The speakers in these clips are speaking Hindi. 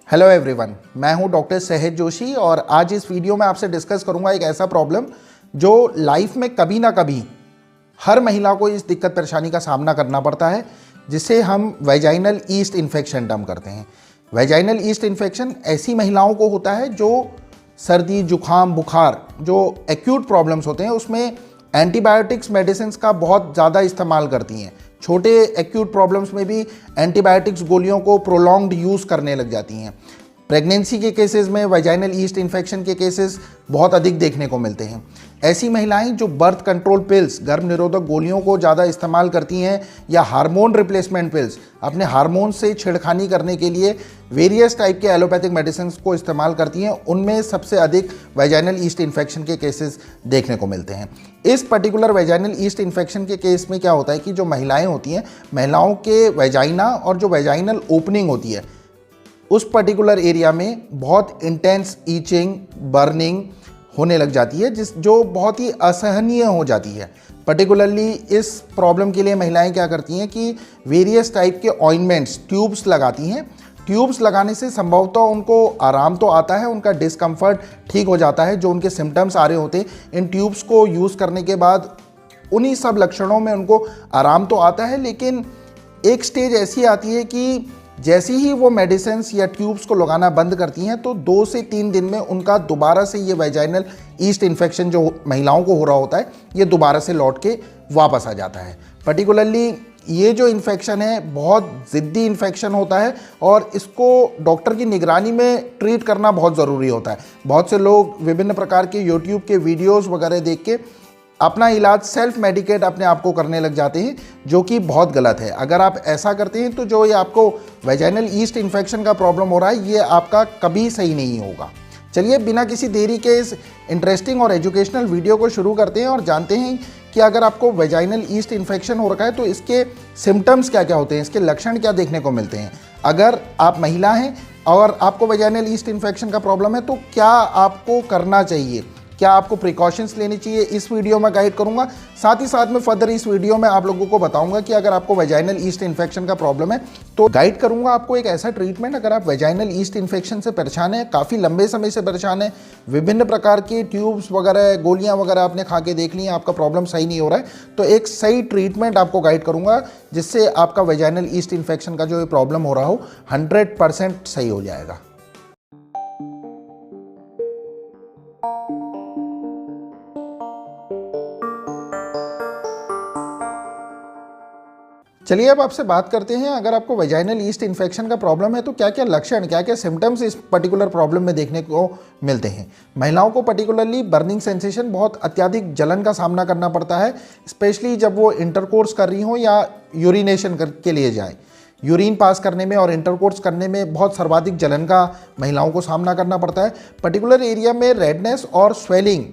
हेलो एवरीवन, मैं हूं डॉक्टर सहज जोशी और आज इस वीडियो में आपसे डिस्कस करूंगा एक ऐसा प्रॉब्लम जो लाइफ में कभी ना कभी हर महिला को इस दिक्कत परेशानी का सामना करना पड़ता है, जिसे हम वेजाइनल ईस्ट इन्फेक्शन टर्म करते हैं। वेजाइनल ईस्ट इन्फेक्शन ऐसी महिलाओं को होता है जो सर्दी, जुखाम, बुखार जो एक्यूट प्रॉब्लम्स होते हैं उसमें एंटीबायोटिक्स मेडिसिन का बहुत ज़्यादा इस्तेमाल करती हैं। छोटे एक्यूट प्रॉब्लम्स में भी एंटीबायोटिक्स गोलियों को प्रोलॉन्ग्ड यूज़ करने लग जाती हैं। प्रेगनेंसी के केसेस में वेजाइनल ईस्ट इन्फेक्शन के केसेस बहुत अधिक देखने को मिलते हैं। ऐसी महिलाएं जो बर्थ कंट्रोल पिल्स, गर्भ निरोधक गोलियों को ज़्यादा इस्तेमाल करती हैं या हार्मोन रिप्लेसमेंट पिल्स, अपने हार्मोन से छेड़खानी करने के लिए वेरियस टाइप के एलोपैथिक मेडिसिन को इस्तेमाल करती हैं, उनमें सबसे अधिक वेजाइनल ईस्ट इन्फेक्शन के केसेस देखने को मिलते हैं। इस पर्टिकुलर वेजाइनल ईस्ट इन्फेक्शन के केस में क्या होता है कि जो महिलाएं होती हैं, महिलाओं के वेजाइना और जो वेजाइनल ओपनिंग होती है उस पर्टिकुलर एरिया में बहुत इंटेंस ईचिंग, बर्निंग होने लग जाती है, जो बहुत ही असहनीय हो जाती है। पर्टिकुलरली इस प्रॉब्लम के लिए महिलाएं क्या करती हैं कि वेरियस टाइप के ऑइंटमेंट्स, ट्यूब्स लगाती हैं। ट्यूब्स लगाने से संभवतः उनको आराम तो आता है, उनका डिस्कम्फर्ट ठीक हो जाता है, जो उनके सिम्टम्स आ रहे होते हैं। इन ट्यूब्स को यूज़ करने के बाद उन्हीं सब लक्षणों में उनको आराम तो आता है, लेकिन एक स्टेज ऐसी आती है कि जैसे ही वो मेडिसिन्स या ट्यूब्स को लगाना बंद करती हैं तो 2 से 3 दिन में उनका दोबारा से ये वेजाइनल ईस्ट इन्फेक्शन जो महिलाओं को हो रहा होता है, ये दोबारा से लौट के वापस आ जाता है। पर्टिकुलरली ये जो इन्फेक्शन है बहुत ज़िद्दी इन्फेक्शन होता है और इसको डॉक्टर की निगरानी में ट्रीट करना बहुत ज़रूरी होता है। बहुत से लोग विभिन्न प्रकार के यूट्यूब के वीडियोज़ वगैरह देख के अपना इलाज सेल्फ मेडिकेट अपने आप को करने लग जाते हैं, जो कि बहुत गलत है। अगर आप ऐसा करते हैं तो जो ये आपको वेजाइनल ईस्ट इन्फेक्शन का प्रॉब्लम हो रहा है, ये आपका कभी सही नहीं होगा। चलिए बिना किसी देरी के इस इंटरेस्टिंग और एजुकेशनल वीडियो को शुरू करते हैं और जानते हैं कि अगर आपको वेजाइनल ईस्ट इन्फेक्शन हो रखा है तो इसके सिम्टम्स क्या क्या होते हैं, इसके लक्षण क्या देखने को मिलते हैं। अगर आप महिला हैं और आपको वेजाइनल ईस्ट इन्फेक्शन का प्रॉब्लम है तो क्या आपको करना चाहिए, क्या आपको प्रिकॉशंस लेनी चाहिए, इस वीडियो में गाइड करूंगा। साथ ही साथ में फर्दर इस वीडियो में आप लोगों को बताऊंगा कि अगर आपको वेजाइनल ईस्ट इन्फेक्शन का प्रॉब्लम है तो गाइड करूंगा आपको एक ऐसा ट्रीटमेंट। अगर आप वेजाइनल ईस्ट इन्फेक्शन से परेशान हैं, काफ़ी लंबे समय से परेशान हैं, विभिन्न प्रकार की ट्यूब्स वगैरह, गोलियां वगैरह आपने खा के देख ली हैं, आपका प्रॉब्लम सही नहीं हो रहा है, तो एक सही ट्रीटमेंट आपको गाइड करूँगा जिससे आपका वेजाइनल ईस्ट इन्फेक्शन का जो प्रॉब्लम हो रहा हो 100% सही हो जाएगा। चलिए अब आपसे बात करते हैं, अगर आपको वेजाइनल ईस्ट इन्फेक्शन का प्रॉब्लम है तो क्या क्या लक्षण, क्या क्या सिम्टम्स इस पर्टिकुलर प्रॉब्लम में देखने को मिलते हैं। महिलाओं को पर्टिकुलरली बर्निंग सेंसेशन, बहुत अत्यधिक जलन का सामना करना पड़ता है, स्पेशली जब वो इंटरकोर्स कर रही हों या यूरिनेशन के लिए जाएँ। यूरिन पास करने में और इंटरकोर्स करने में बहुत सर्वाधिक जलन का महिलाओं को सामना करना पड़ता है। पर्टिकुलर एरिया में रेडनेस और स्वेलिंग,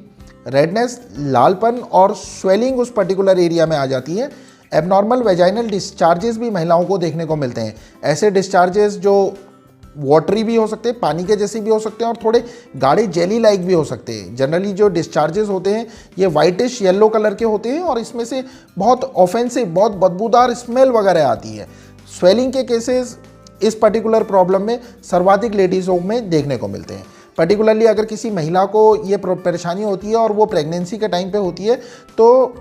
रेडनेस, लालपन और स्वेलिंग उस पर्टिकुलर एरिया में आ जाती है। एबनॉर्मल वेजाइनल डिस्चार्जेस भी महिलाओं को देखने को मिलते हैं। ऐसे डिस्चार्जेस जो वाटरी भी हो सकते हैं, पानी के जैसे भी हो सकते हैं और थोड़े गाढ़े जेली लाइक भी हो सकते हैं। जनरली जो डिस्चार्जेस होते हैं ये वाइटिश येलो कलर के होते हैं और इसमें से बहुत ऑफेंसिव, बहुत बदबूदार स्मेल वगैरह आती है। स्वेलिंग के केसेस इस पर्टिकुलर प्रॉब्लम में सर्वाधिक लेडीज़ों में देखने को मिलते हैं। पर्टिकुलरली अगर किसी महिला को ये परेशानी होती है और वो प्रेगनेंसी के टाइम पे होती है तो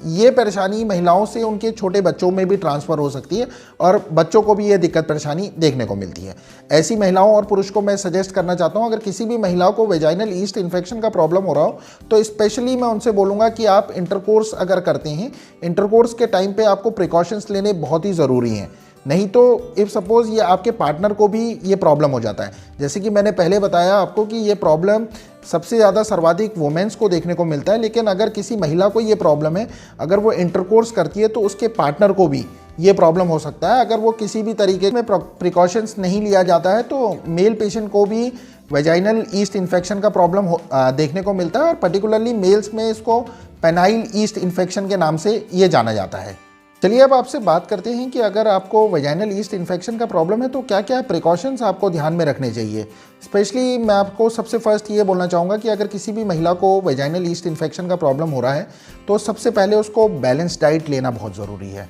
ये परेशानी महिलाओं से उनके छोटे बच्चों में भी ट्रांसफ़र हो सकती है और बच्चों को भी ये दिक्कत परेशानी देखने को मिलती है। ऐसी महिलाओं और पुरुष को मैं सजेस्ट करना चाहता हूँ, अगर किसी भी महिला को वेजाइनल ईस्ट इन्फेक्शन का प्रॉब्लम हो रहा हो तो स्पेशली मैं उनसे बोलूँगा कि आप इंटरकोर्स अगर करते हैं, इंटरकोर्स के टाइम पे आपको प्रिकॉशंस लेने बहुत ही ज़रूरी हैं। नहीं तो इफ़ सपोज़ ये आपके पार्टनर को भी ये प्रॉब्लम हो जाता है। जैसे कि मैंने पहले बताया आपको कि ये प्रॉब्लम सबसे ज़्यादा सर्वाधिक वुमेन्स को देखने को मिलता है, लेकिन अगर किसी महिला को ये प्रॉब्लम है, अगर वो इंटरकोर्स करती है तो उसके पार्टनर को भी ये प्रॉब्लम हो सकता है। अगर वो किसी भी तरीके में प्रिकॉशंस नहीं लिया जाता है तो मेल पेशेंट को भी वेजाइनल ईस्ट इन्फेक्शन का प्रॉब्लम देखने को मिलता है और पर्टिकुलरली मेल्स में इसको पेनाइल ईस्ट इन्फेक्शन के नाम से ये जाना जाता है। चलिए अब आपसे बात करते हैं कि अगर आपको वेजाइनल ईस्ट इन्फेक्शन का प्रॉब्लम है तो क्या क्या प्रिकॉशंस आपको ध्यान में रखने चाहिए। स्पेशली मैं आपको सबसे फर्स्ट ये बोलना चाहूँगा कि अगर किसी भी महिला को वेजाइनल ईस्ट इन्फेक्शन का प्रॉब्लम हो रहा है तो सबसे पहले उसको बैलेंस डाइट लेना बहुत ज़रूरी है।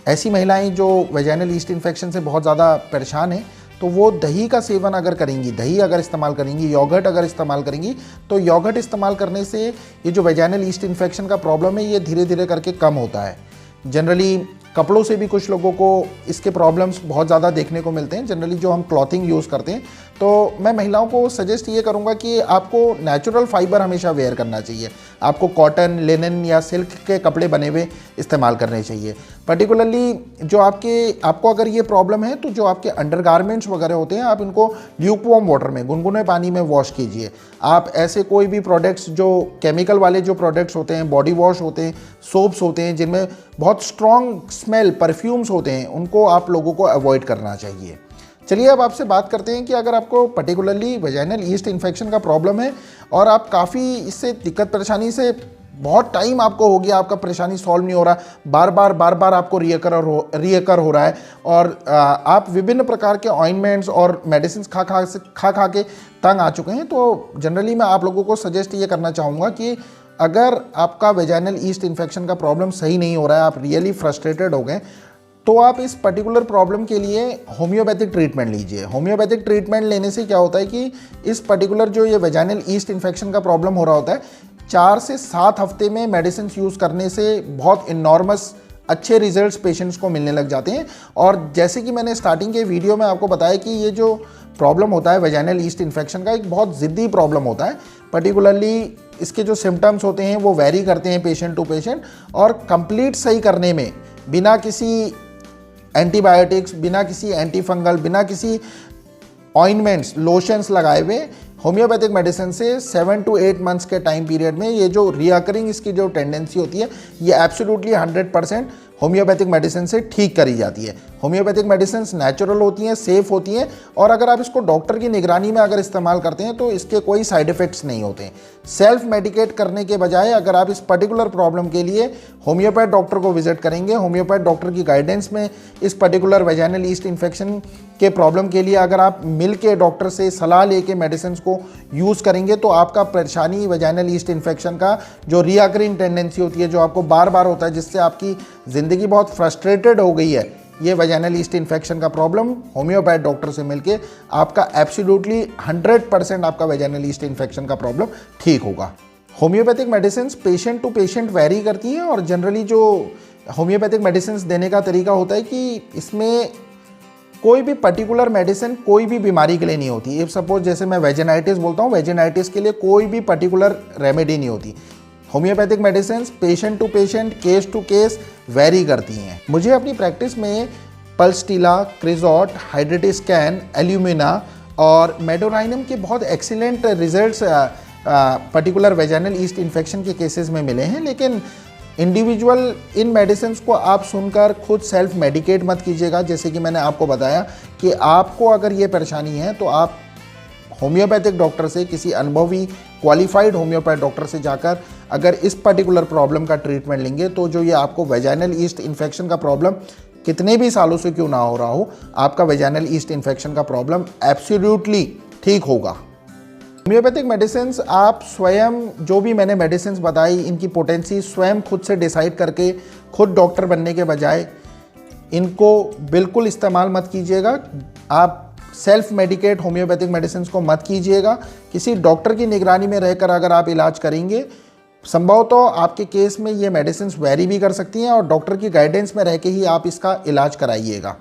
ऐसी महिलाएं जो वेजाइनल ईस्ट इन्फेक्शन से बहुत ज़्यादा परेशान हैं तो वो दही का सेवन अगर करेंगी, दही अगर इस्तेमाल करेंगी, योगर्ट अगर इस्तेमाल करेंगी, तो योगर्ट इस्तेमाल करने से ये जो वेजाइनल ईस्ट इन्फेक्शन का प्रॉब्लम है ये धीरे धीरे करके कम होता है। जनरली कपड़ों से भी कुछ लोगों को इसके प्रॉब्लम्स बहुत ज़्यादा देखने को मिलते हैं। जनरली जो हम क्लॉथिंग यूज़ करते हैं, तो मैं महिलाओं को सजेस्ट ये करूँगा कि आपको नेचुरल फाइबर हमेशा वेयर करना चाहिए। आपको कॉटन, लिनन या सिल्क के कपड़े बने हुए इस्तेमाल करने चाहिए। पर्टिकुलरली जो आपको अगर ये प्रॉब्लम है, तो जो आपके अंडरगारमेंट्स वगैरह होते हैं, आप इनको ल्यूकवार्म वाटर में, गुनगुने पानी में वॉश कीजिए। आप ऐसे कोई भी प्रोडक्ट्स, जो केमिकल वाले जो प्रोडक्ट्स होते हैं, बॉडी वॉश होते हैं, सोप्स होते हैं जिनमें बहुत स्ट्रॉन्ग स्मेल, परफ्यूम्स होते हैं, उनको आप लोगों को अवॉइड करना चाहिए। चलिए अब आपसे बात करते हैं कि अगर आपको पर्टिकुलरली वेजाइनल ईस्ट इन्फेक्शन का प्रॉब्लम है और आप काफ़ी इससे दिक्कत परेशानी से बहुत टाइम आपको हो गया, आपका परेशानी सॉल्व नहीं हो रहा, बार बार आपको रियकर हो रहा है और आप विभिन्न प्रकार के ऑइंटमेंट्स और मेडिसिन खा के तंग आ चुके हैं, तो जनरली मैं आप लोगों को सजेस्ट ये करना चाहूँगा कि अगर आपका वेजाइनल ईस्ट इन्फेक्शन का प्रॉब्लम सही नहीं हो रहा है, आप रियली फ्रस्ट्रेटेड हो गए, तो आप इस पर्टिकुलर प्रॉब्लम के लिए होम्योपैथिक ट्रीटमेंट लीजिए। होम्योपैथिक ट्रीटमेंट लेने से क्या होता है कि इस पर्टिकुलर जो ये वेजाइनल ईस्ट इन्फेक्शन का प्रॉब्लम हो रहा होता है, 4 से 7 हफ्ते में मेडिसिन यूज़ करने से बहुत इनॉर्मस अच्छे रिजल्ट्स पेशेंट्स को मिलने लग जाते हैं। और जैसे कि मैंने स्टार्टिंग के वीडियो में आपको बताया कि ये जो प्रॉब्लम होता है वेजाइनल ईस्ट इन्फेक्शन का, एक बहुत ज़िद्दी प्रॉब्लम होता है। पर्टिकुलरली इसके जो सिम्टम्स होते हैं वो वैरी करते हैं पेशेंट टू पेशेंट, और कंप्लीट सही करने में बिना किसी एंटीबायोटिक्स, बिना किसी एंटीफंगल, बिना किसी ऑइंटमेंट्स, लोशंस लगाए हुए होम्योपैथिक मेडिसिन से 7 to 8 मंथ्स के टाइम पीरियड में ये जो रिअकरिंग इसकी जो टेंडेंसी होती है, ये एब्सोल्युटली 100% होम्योपैथिक मेडिसिन से ठीक करी जाती है। होम्योपैथिक मेडिसिन नेचुरल होती हैं, सेफ होती हैं, और अगर आप इसको डॉक्टर की निगरानी में अगर इस्तेमाल करते हैं तो इसके कोई साइड इफ़ेक्ट्स नहीं होते हैं। सेल्फ मेडिकेट करने के बजाय अगर आप इस पर्टिकुलर प्रॉब्लम के लिए होम्योपैथ डॉक्टर को विजिट करेंगे, होम्योपैथ डॉक्टर की गाइडेंस में इस पर्टिकुलर वेजाइनल ईस्ट इन्फेक्शन के प्रॉब्लम के लिए अगर आप मिल के डॉक्टर से सलाह लेके मेडिसिन को यूज़ करेंगे, तो आपका परेशानी वेजाइनल ईस्ट इन्फेक्शन का जो रिअकरिंग टेंडेंसी होती है, जो आपको बार बार होता है, जिससे आपकी ज़िंदगी बहुत फ्रस्ट्रेटेड हो गई है, ये वेजाइनल ईस्ट इन्फेक्शन का प्रॉब्लम होम्योपैथ डॉक्टर से मिलके आपका एब्सोल्युटली 100% आपका वेजाइनल ईस्ट इन्फेक्शन का प्रॉब्लम ठीक होगा। Homeopathic medicine patient to patient vary करती हैं, और जनरली जो होम्योपैथिक मेडिसिन देने का तरीका होता है कि इसमें कोई भी पर्टिकुलर मेडिसिन कोई भी बीमारी के लिए नहीं होती। इफ सपोज जैसे मैं वेजिनाइटिस बोलता हूँ, वेजिनाइटिस के लिए कोई भी पर्टिकुलर रेमेडी नहीं होती। Homeopathic medicine patient to patient, case to case vary करती हैं। मुझे अपनी प्रैक्टिस में पल्सटीला, क्रिजॉट, हाइड्रेटिस्कैन, एल्यूमिना और मेडोराइनम के बहुत excellent results particular vaginal yeast infection के केसेस में मिले हैं। लेकिन इंडिविजुअल इन मेडिसिन को आप सुनकर खुद सेल्फ मेडिकेट मत कीजिएगा। जैसे कि मैंने आपको बताया कि आपको अगर ये परेशानी है तो आप होम्योपैथिक डॉक्टर से, किसी अनुभवी क्वालिफाइड होम्योपैथ डॉक्टर से जाकर अगर इस पर्टिकुलर प्रॉब्लम का ट्रीटमेंट लेंगे, तो जो ये आपको वेजाइनल ईस्ट इन्फेक्शन का प्रॉब्लम कितने भी सालों से क्यों ना हो रहा हो, आपका वेजाइनल ईस्ट इन्फेक्शन का प्रॉब्लम एब्सोल्युटली ठीक होगा। होम्योपैथिक मेडिसिन आप स्वयं, जो भी मैंने मेडिसिन बताई, इनकी पोटेंसी स्वयं खुद से डिसाइड करके, खुद डॉक्टर बनने के बजाय इनको बिल्कुल इस्तेमाल मत कीजिएगा। आप सेल्फ मेडिकेट होम्योपैथिक मेडिसिन को मत कीजिएगा। किसी डॉक्टर की निगरानी में रहकर अगर आप इलाज करेंगे, संभव तो आपके केस में ये मेडिसिन वेरी भी कर सकती हैं, और डॉक्टर की गाइडेंस में रह के ही आप इसका इलाज कराइएगा।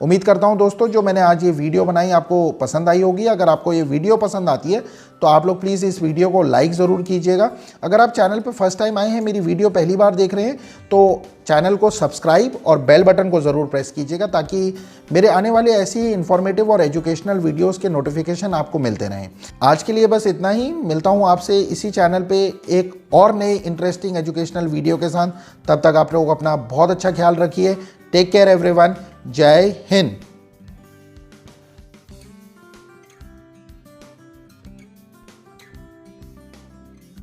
उम्मीद करता हूं दोस्तों, जो मैंने आज ये वीडियो बनाई आपको पसंद आई होगी। अगर आपको ये वीडियो पसंद आती है तो आप लोग प्लीज़ इस वीडियो को लाइक ज़रूर कीजिएगा। अगर आप चैनल पर फर्स्ट टाइम आए हैं, मेरी वीडियो पहली बार देख रहे हैं, तो चैनल को सब्सक्राइब और बेल बटन को ज़रूर प्रेस कीजिएगा, ताकि मेरे आने वाले ऐसी ही इन्फॉर्मेटिव और एजुकेशनल वीडियोज़ के नोटिफिकेशन आपको मिलते रहें। आज के लिए बस इतना ही। मिलता हूँ आपसे इसी चैनल पर एक और नए इंटरेस्टिंग एजुकेशनल वीडियो के साथ। तब तक आप लोग अपना बहुत अच्छा ख्याल रखिए। Take care everyone. जय हिंद।